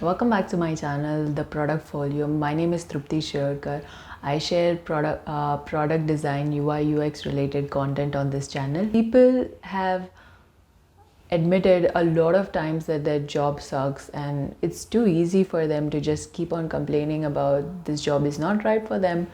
Welcome back to my channel, The Product Folio. My name is Trupti Sherkar. I share product design, UI, UX related content on this channel. People have admitted a lot of times that their job sucks and it's too easy for them to just keep on complaining about this job is not right for them.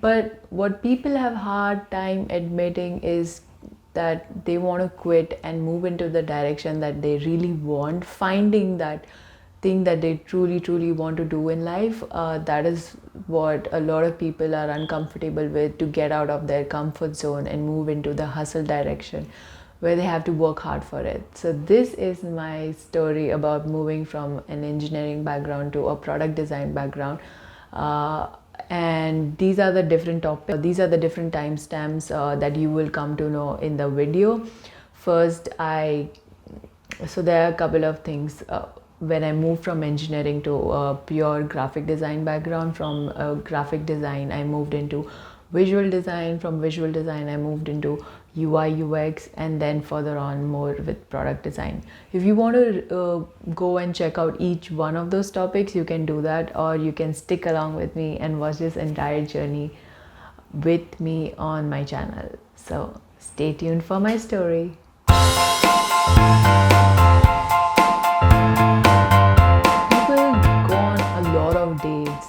But what people have hard time admitting is that they want to quit and move into the direction that they really want, finding that thing that they truly want to do in life. That is what a lot of people are uncomfortable with, to get out of their comfort zone and move into the hustle direction where they have to work hard for it. So this is my story about moving from an engineering background to a product design background. And these are the different topics, these are the different timestamps that you will come to know in the video. First, so there are a couple of things. When I moved from engineering to a pure graphic design background, from graphic design I moved into visual design, from visual design I moved into UI UX, and then further on more with product design. If you want to go and check out each one of those topics, you can do that, or you can stick along with me and watch this entire journey with me on my channel. So stay tuned for my story.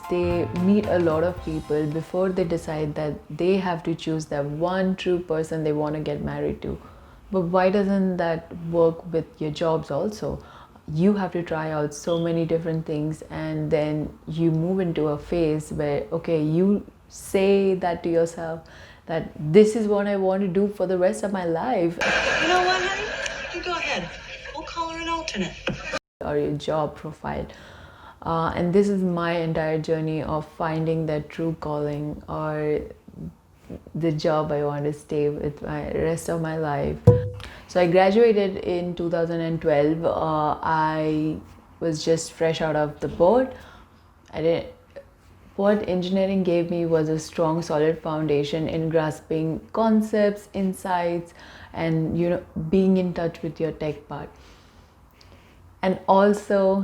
They meet a lot of people before they decide that they have to choose that one true person they want to get married to. But why doesn't that work with your jobs also? You have to try out so many different things, and then you move into a phase where, okay, you say that to yourself that this is what I want to do for the rest of my life. You know what, honey? You go ahead. We'll call her an alternate. Or your job profile. And this is my entire journey of finding that true calling, or the job I want to stay with my rest of my life. So I graduated in 2012. I was just fresh out of the board. What engineering gave me was a strong, solid foundation in grasping concepts, insights, and being in touch with your tech part. And also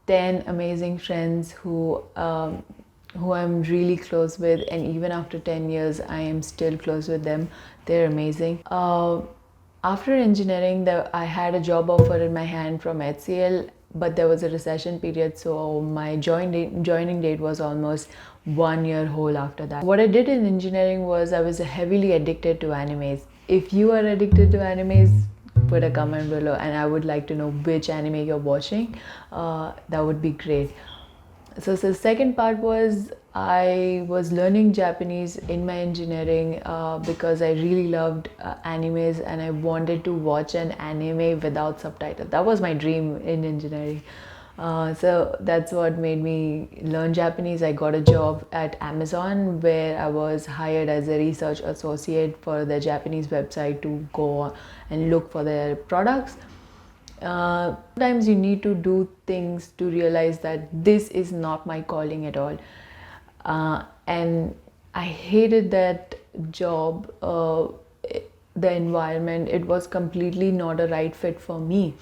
10 amazing friends who I'm really close with, and even after 10 years I am still close with them. They're amazing. After engineering, I had a job offer in my hand from HCL, but there was a recession period, so my joining date was almost 1 year whole after that. What I did in engineering was I was heavily addicted to animes. If you are addicted to animes, put a comment below, and I would like to know which anime you're watching. That would be great. So the second part was I was learning Japanese in my engineering because I really loved animes, and I wanted to watch an anime without subtitles. That was my dream in engineering. So that's what made me learn Japanese. I got a job at Amazon where I was hired as a research associate for the Japanese website to go and look for their products. Sometimes you need to do things to realize that this is not my calling at all. And I hated that job, the environment. It was completely not a right fit for me.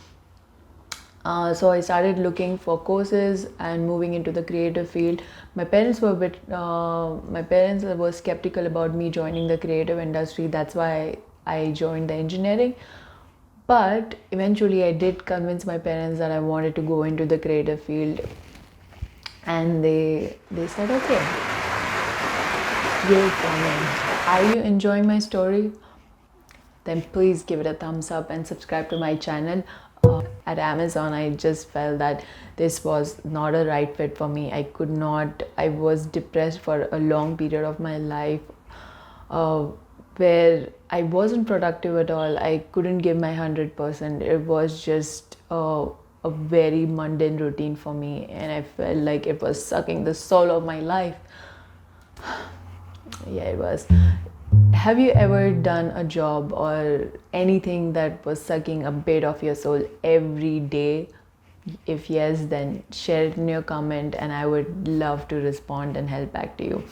So I started looking for courses and moving into the creative field. My parents were skeptical about me joining the creative industry. That's why I joined the engineering. But eventually I did convince my parents that I wanted to go into the creative field. And they said, okay, you're coming. Are you enjoying my story? Then please give it a thumbs up and subscribe to my channel. At Amazon, I just felt that this was not a right fit for me. I was depressed for a long period of my life, where I wasn't productive at all. I couldn't give my 100%. It was just a very mundane routine for me, and I felt like it was sucking the soul of my life. Yeah, it was. Have you ever done a job or anything that was sucking a bit of your soul every day? If yes, then share it in your comment, and I would love to respond and help back to you.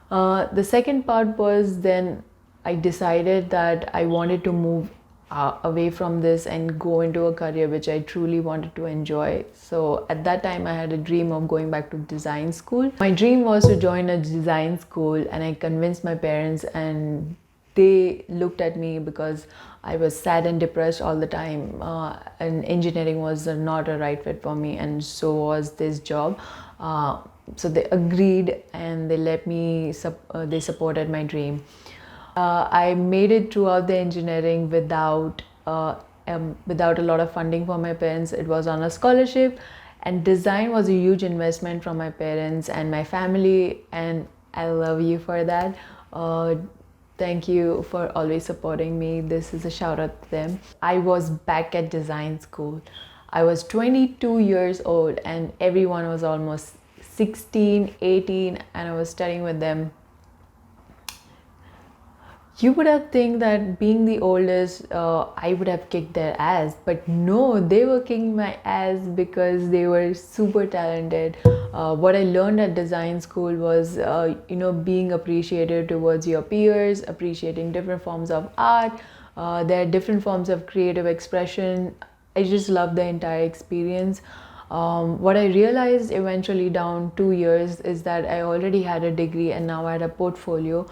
The second part was, then I decided that I wanted to move away from this and go into a career which I truly wanted to enjoy. So at that time, I had a dream of going back to design school. My dream was to join a design school, and I convinced my parents, and they looked at me because I was sad and depressed all the time, and engineering was not a right fit for me, and so was this job. So they agreed, and they let me. They supported my dream. I made it throughout the engineering without a lot of funding from my parents. It was on a scholarship, and design was a huge investment from my parents and my family, and I love you for that. Thank you for always supporting me. This is a shout out to them. I was back at design school. I was 22 years old, and everyone was almost 16, 18, and I was studying with them. You would have think that being the oldest, I would have kicked their ass, but no, they were kicking my ass because they were super talented. What I learned at design school was, being appreciated towards your peers, appreciating different forms of art. There are different forms of creative expression. I just love the entire experience. What I realized eventually down 2 years is that I already had a degree and now I had a portfolio.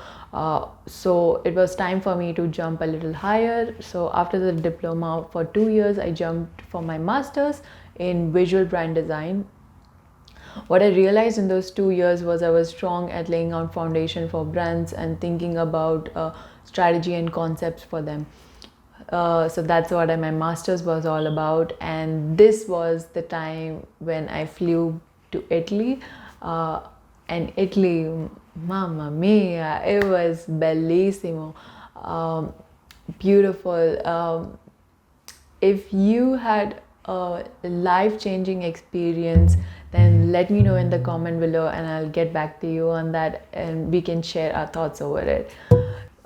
So it was time for me to jump a little higher. So after the diploma for 2 years, I jumped for my master's in visual brand design. What I realized in those 2 years was I was strong at laying out foundation for brands and thinking about strategy and concepts for them. So that's what my master's was all about, and this was the time when I flew to Italy. And Italy, mamma mia, it was bellissimo, beautiful. If you had a life-changing experience, then let me know in the comment below and I'll get back to you on that, and we can share our thoughts over it.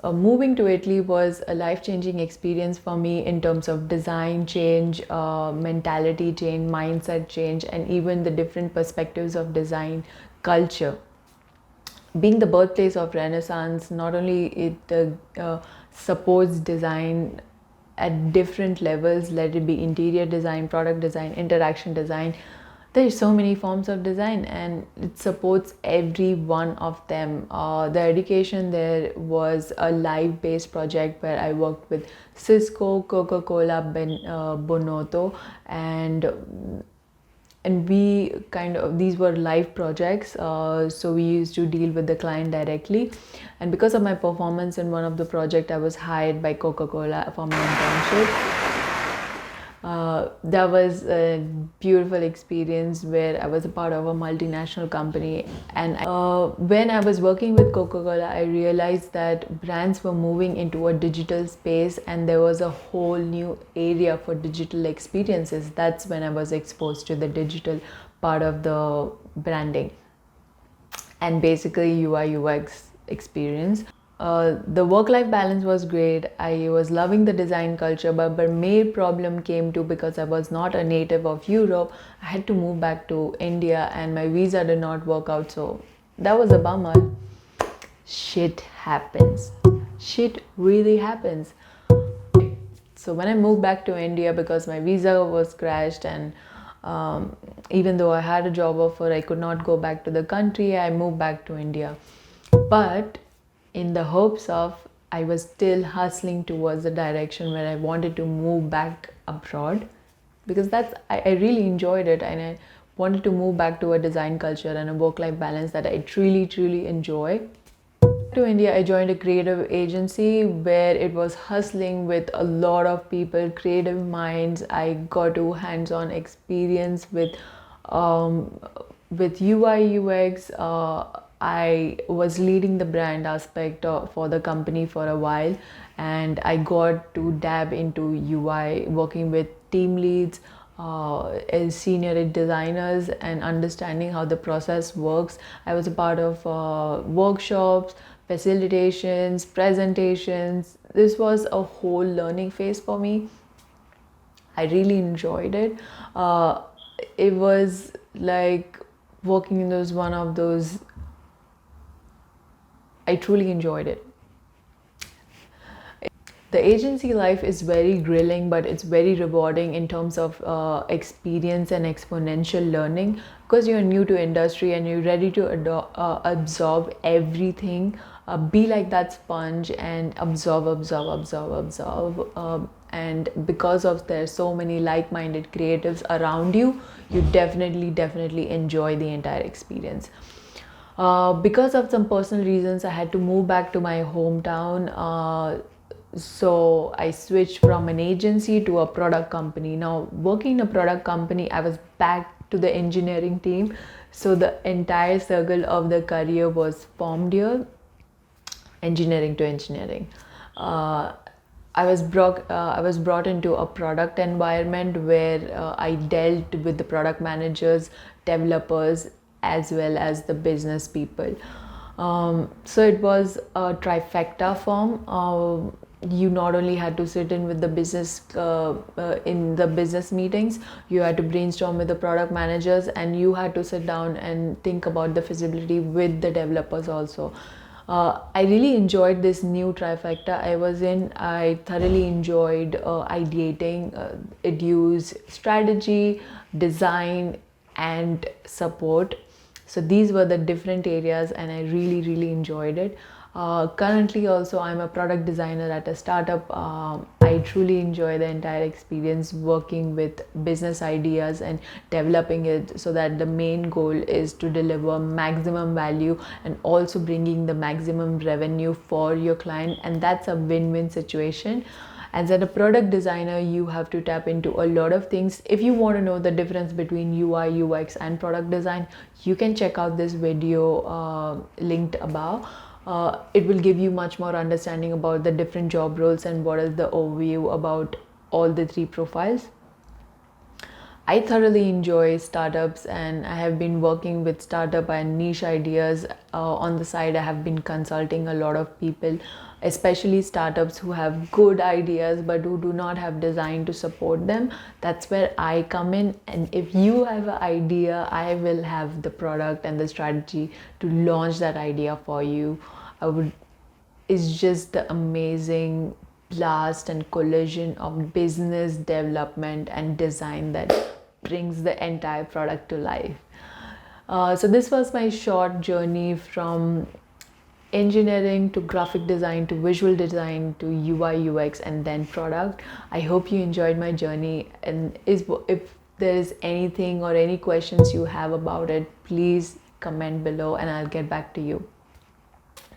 Moving to Italy was a life-changing experience for me in terms of design change, mentality change, mindset change, and even the different perspectives of design culture. Being the birthplace of Renaissance, not only it supports design at different levels, let it be interior design, product design, interaction design. There's so many forms of design and it supports every one of them. The education there was a live-based project where I worked with Cisco, Coca Cola, Bonotto, and we these were live projects, so we used to deal with the client directly. And because of my performance in one of the project, I was hired by Coca Cola for my internship. That was a beautiful experience where I was a part of a multinational company, and when I was working with Coca-Cola, I realized that brands were moving into a digital space and there was a whole new area for digital experiences. That's when I was exposed to the digital part of the branding and basically UI UX experience. The work-life balance was great. I was loving the design culture, but main problem came to because I was not a native of Europe. I had to move back to India and my visa did not work out, so that was a bummer. Shit happens. Shit really happens. So when I moved back to India, because my visa was crashed and even though I had a job offer, I could not go back to the country. I moved back to India. But in the hopes of, I was still hustling towards the direction where I wanted to move back abroad, because I really enjoyed it and I wanted to move back to a design culture and a work-life balance that I truly enjoy. To India, I joined a creative agency where it was hustling with a lot of people, creative minds. I got to hands-on experience with UI UX. I was leading the brand aspect for the company for a while, and I got to dab into UI, working with team leads, as senior designers, and understanding how the process works. I was a part of workshops, facilitations, presentations. This was a whole learning phase for me. I really enjoyed it. It was like working in one of those. I truly enjoyed it. The agency life is very grilling, but it's very rewarding in terms of experience and exponential learning, because you're new to industry and you're ready to absorb everything. Be like that sponge and absorb. And because of there's so many like-minded creatives around you, you definitely enjoy the entire experience. Because of some personal reasons, I had to move back to my hometown. So I switched from an agency to a product company. Now, working in a product company, I was back to the engineering team. So the entire circle of the career was formed here, engineering to engineering. I was brought into a product environment where I dealt with the product managers, developers, as well as the business people. So it was a trifecta form. You not only had to sit in with the business in the business meetings, you had to brainstorm with the product managers, and you had to sit down and think about the feasibility with the developers also. I really enjoyed this new trifecta I was in. I thoroughly enjoyed ideating. It used strategy, design, and support. So these were the different areas, and I really enjoyed it. Currently also, I'm a product designer at a startup. I truly enjoy the entire experience working with business ideas and developing it, so that the main goal is to deliver maximum value and also bringing the maximum revenue for your client, and that's a win-win situation. As a product designer, you have to tap into a lot of things. If you want to know the difference between UI, UX, and product design, you can check out this video linked above. It will give you much more understanding about the different job roles and what is the overview about all the three profiles. I thoroughly enjoy startups, and I have been working with startup and niche ideas. On the side, I have been consulting a lot of people, especially startups who have good ideas but who do not have design to support them. That's where I come in. And if you have an idea, I will have the product and the strategy to launch that idea for you. It's just the amazing blast and collision of business development and design that brings the entire product to life. So this was my short journey from engineering to graphic design to visual design to UI, UX, and then product. I hope you enjoyed my journey, and if there is anything or any questions you have about it, please comment below and I'll get back to you.